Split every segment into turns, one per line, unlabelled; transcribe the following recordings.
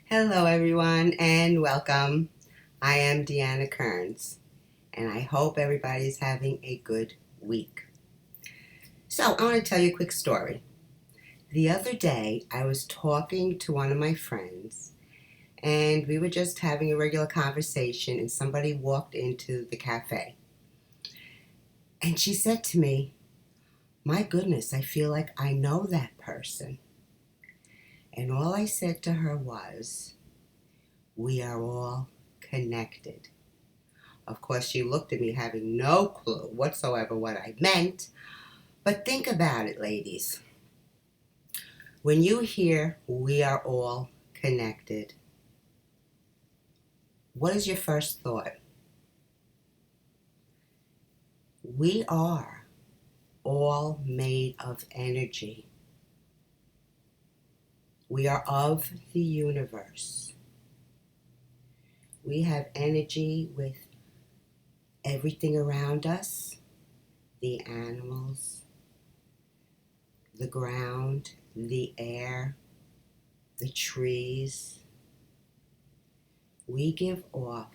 Hello, everyone, and welcome. I am Deanna Kearns, and I hope everybody's having a good week. So, I want to tell you a quick story. The other day, I was talking to one of my friends, and we were just having a regular conversation, and somebody walked into the cafe. And she said to me, "My goodness, I feel like I know that person." And all I said to her was, "We are all connected." Of course, she looked at me having no clue whatsoever what I meant. But think about it, ladies. When you hear "we are all connected," what is your first thought? We are all made of energy. We are of the universe. We have energy with everything around us, the animals, the ground, the air, the trees. We give off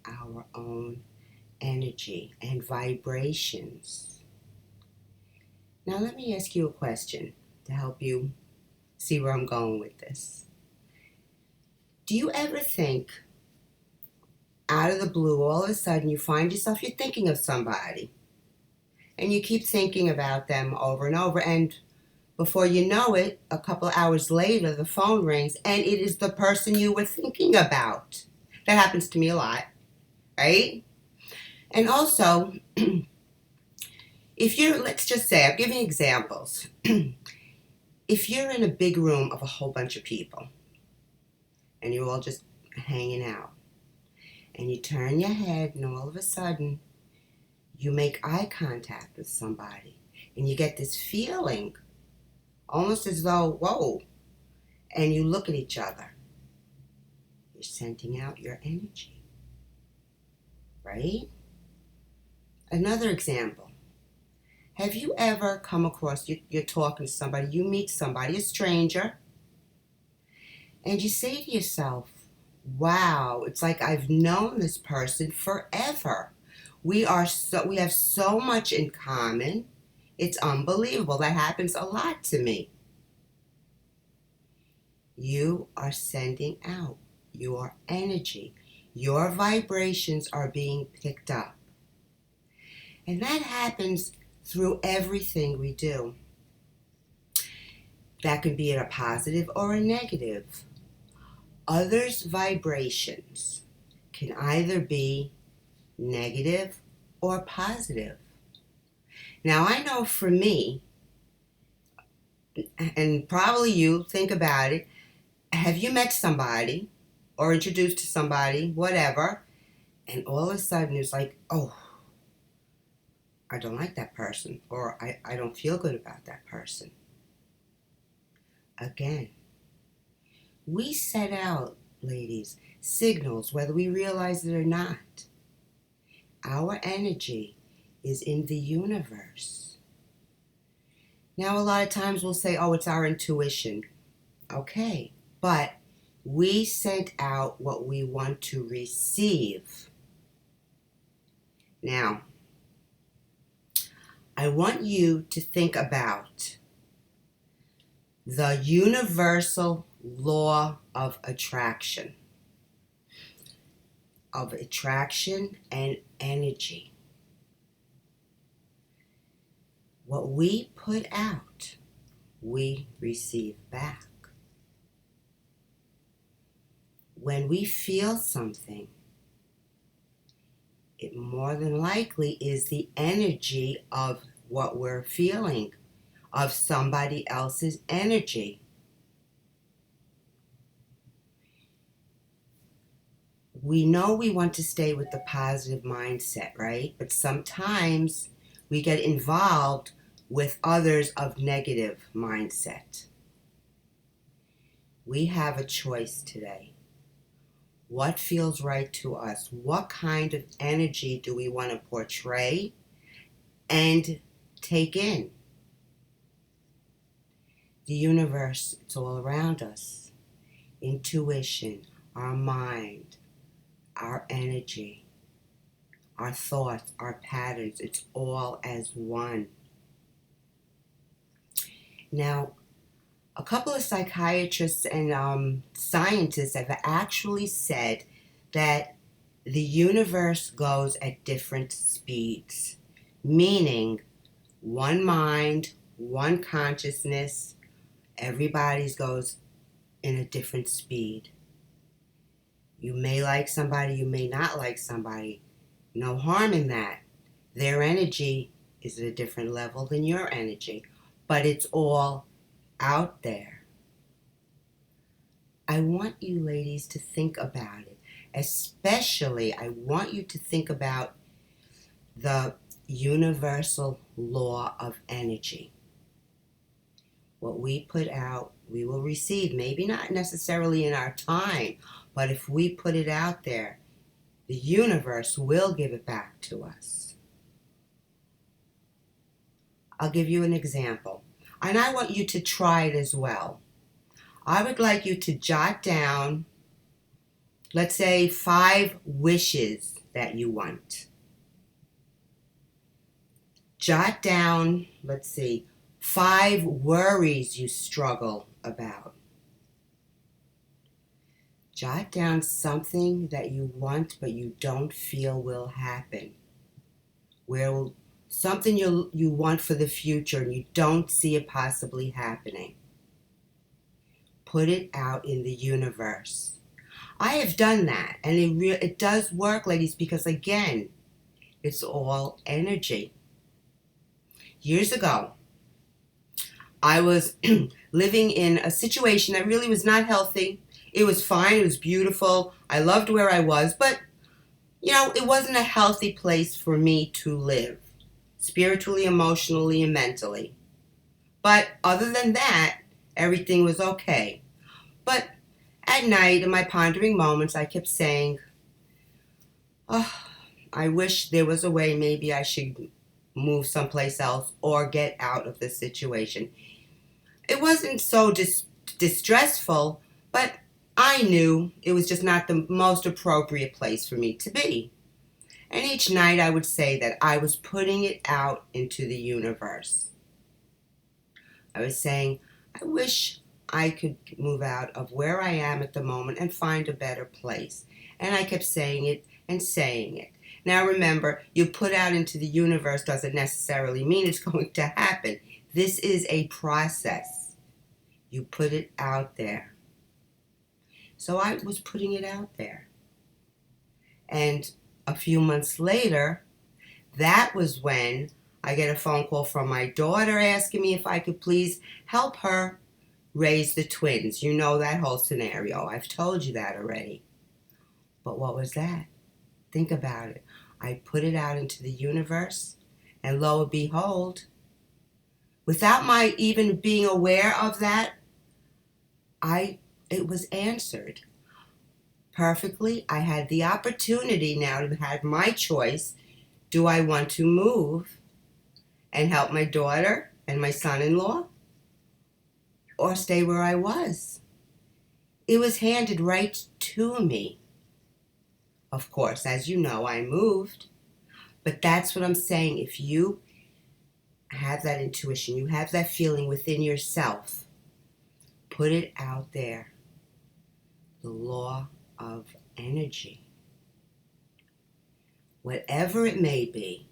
our own energy and vibrations. Now, let me ask you a question to help you see where I'm going with this. Do you ever think, out of the blue, all of a sudden you find yourself, you're thinking of somebody, and you keep thinking about them over and over, and before you know it, a couple of hours later, the phone rings, and it is the person you were thinking about? That happens to me a lot, right? And also, let's just say, I'm giving examples. If you're in a big room of a whole bunch of people and you're all just hanging out and you turn your head and all of a sudden you make eye contact with somebody and you get this feeling almost as though, whoa, and you look at each other, you're sending out your energy, right? Another example. Have you ever come across, you're talking to somebody, you meet somebody, a stranger, and you say to yourself, wow, it's like I've known this person forever. We have so much in common. It's unbelievable. That happens a lot to me. You are sending out your energy. Your vibrations are being picked up. And that happens through everything we do. That can be a positive or a negative. Others' vibrations can either be negative or positive. Now, I know for me, and probably you, think about it, have you met somebody or introduced to somebody, whatever, and all of a sudden it's like, oh, I don't like that person, or I don't feel good about that person. Again, we set out, ladies, signals, whether we realize it or not. Our energy is in the universe. Now, a lot of times we'll say, oh, it's our intuition. Okay, but we sent out what we want to receive. Now, I want you to think about the universal law of attraction and energy. What we put out, we receive back. When we feel something, it more than likely is the energy of what we're feeling, of somebody else's energy. We know we want to stay with the positive mindset, right? But sometimes we get involved with others of negative mindset. We have a choice today. What feels right to us? What kind of energy do we want to portray and take in? The universe, it's all around us. intuition, our mind, our energy, our thoughts, our patterns. It's all as one. Now, a couple of psychiatrists and scientists have actually said that the universe goes at different speeds, meaning one mind, one consciousness, everybody's goes in a different speed. You may like somebody, you may not like somebody. No harm in that. Their energy is at a different level than your energy, but it's all out there. I want you ladies to think about it. Especially, I want you to think about the universal law of energy. What we put out, we will receive. Maybe not necessarily in our time, but if we put it out there, the universe will give it back to us. I'll give you an example, and I want you to try it as well. I would like you to jot down, let's say, 5 wishes that you want. Jot down, let's see, 5 worries you struggle about. Jot down something that you want but you don't feel will happen. Something you want for the future and you don't see it possibly happening. Put it out in the universe. I have done that, and it does work, ladies, because again, it's all energy. Years ago, I was living in a situation that really was not healthy. It was fine, it was beautiful, I loved where I was, but, it wasn't a healthy place for me to live, spiritually, emotionally, and mentally. But other than that, everything was okay. But at night, in my pondering moments, I kept saying, oh, I wish there was a way maybe I should move someplace else or get out of this situation. It wasn't so distressful, but I knew it was just not the most appropriate place for me to be. And each night I would say that I was putting it out into the universe. I was saying, I wish I could move out of where I am at the moment and find a better place. And I kept saying it and saying it. Now remember, you put out into the universe doesn't necessarily mean it's going to happen. This is a process. You put it out there. So I was putting it out there. And a few months later, that was when I get a phone call from my daughter asking me if I could please help her raise the twins. You know that whole scenario. I've told you that already. But what was that? Think about it. I put it out into the universe, and lo and behold, without my even being aware of that, it was answered perfectly. I had the opportunity now to have my choice. Do I want to move and help my daughter and my son-in-law, or stay where I was? It was handed right to me. Of course, as you know, I moved. But that's what I'm saying. If you have that intuition, you have that feeling within yourself, put it out there. The law of energy. Whatever it may be,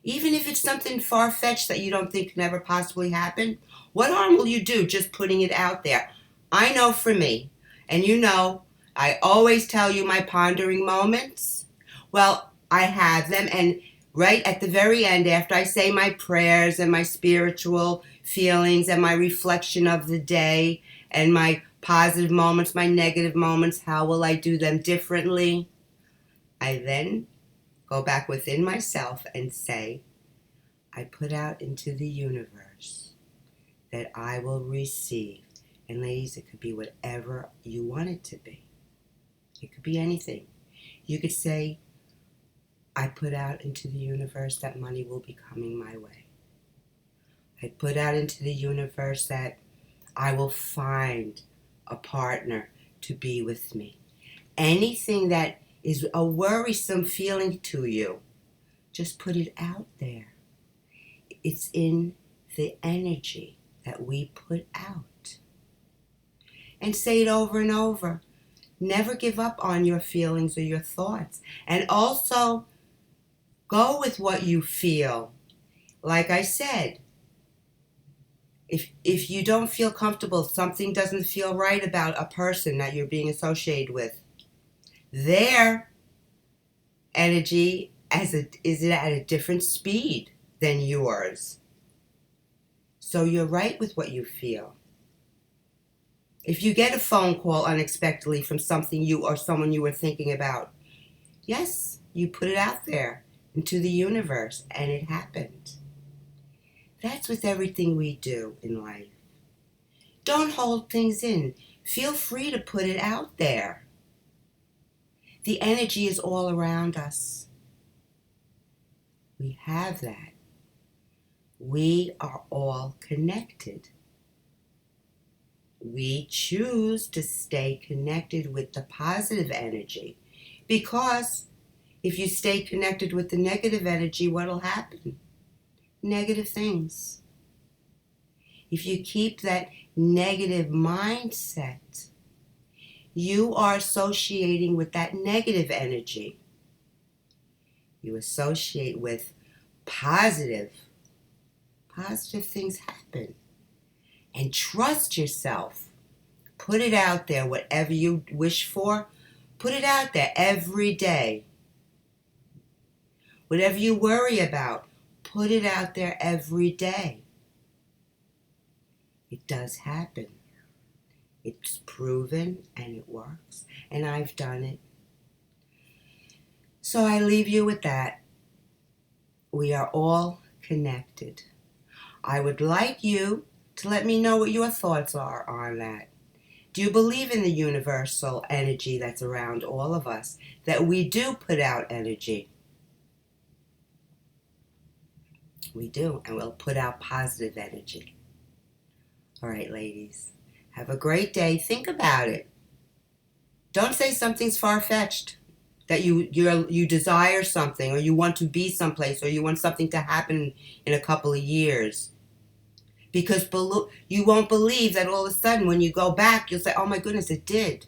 even if it's something far-fetched that you don't think can ever possibly happen, what harm will you do just putting it out there? I know for me, and I always tell you my pondering moments. Well, I have them, and right at the very end, after I say my prayers and my spiritual feelings and my reflection of the day and my positive moments, my negative moments, how will I do them differently? I then go back within myself and say, I put out into the universe that I will receive. And ladies, it could be whatever you want it to be. It could be anything. You could say, I put out into the universe that money will be coming my way. I put out into the universe that I will find a partner to be with me. Anything that is a worrisome feeling to you, just put it out there. It's in the energy that we put out. And say it over and over. Never give up on your feelings or your thoughts. And also, go with what you feel. Like I said, if you don't feel comfortable, something doesn't feel right about a person that you're being associated with, their energy is at a different speed than yours. So you're right with what you feel. If you get a phone call unexpectedly from something you or someone you were thinking about, yes, you put it out there into the universe and it happened. That's with everything we do in life. Don't hold things in. Feel free to put it out there. The energy is all around us. We have that. We are all connected. We choose to stay connected with the positive energy, because if you stay connected with the negative energy, what will happen? Negative things. If you keep that negative mindset, you are associating with that negative energy. You associate with positive things happen. And trust yourself. Put it out there, whatever you wish for, put it out there every day. Whatever you worry about, put it out there every day. It does happen. It's proven and it works. And I've done it. So I leave you with that. We are all connected. I would like you to let me know what your thoughts are on that. Do you believe in the universal energy that's around all of us? That we do put out energy? We do, and we'll put out positive energy. All right, ladies. Have a great day. Think about it. Don't say something's far-fetched. That you desire something, or you want to be someplace, or you want something to happen in a couple of years. Because you won't believe that all of a sudden when you go back, you'll say, oh my goodness, it did.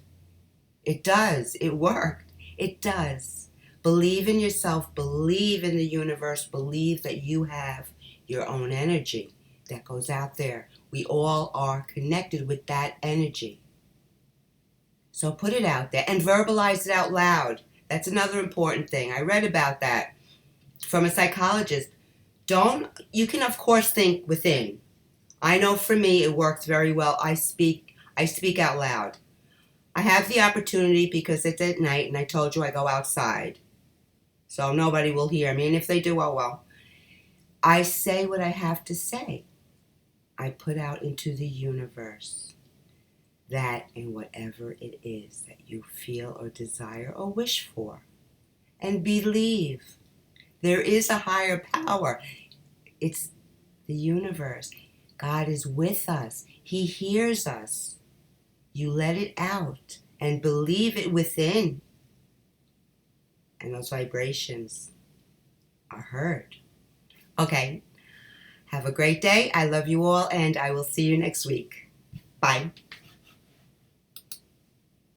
It does. It worked. It does. Believe in yourself. Believe in the universe. Believe that you have your own energy that goes out there. We all are connected with that energy. So put it out there and verbalize it out loud. That's another important thing. I read about that from a psychologist. You can of course think within. I know for me it works very well. I speak out loud. I have the opportunity because it's at night, and I told you I go outside. So nobody will hear me, and if they do, oh well. I say what I have to say. I put out into the universe that and whatever it is that you feel or desire or wish for. And believe there is a higher power. It's the universe. God is with us. He hears us. You let it out and believe it within. And those vibrations are heard. Okay. Have a great day. I love you all, and I will see you next week. Bye.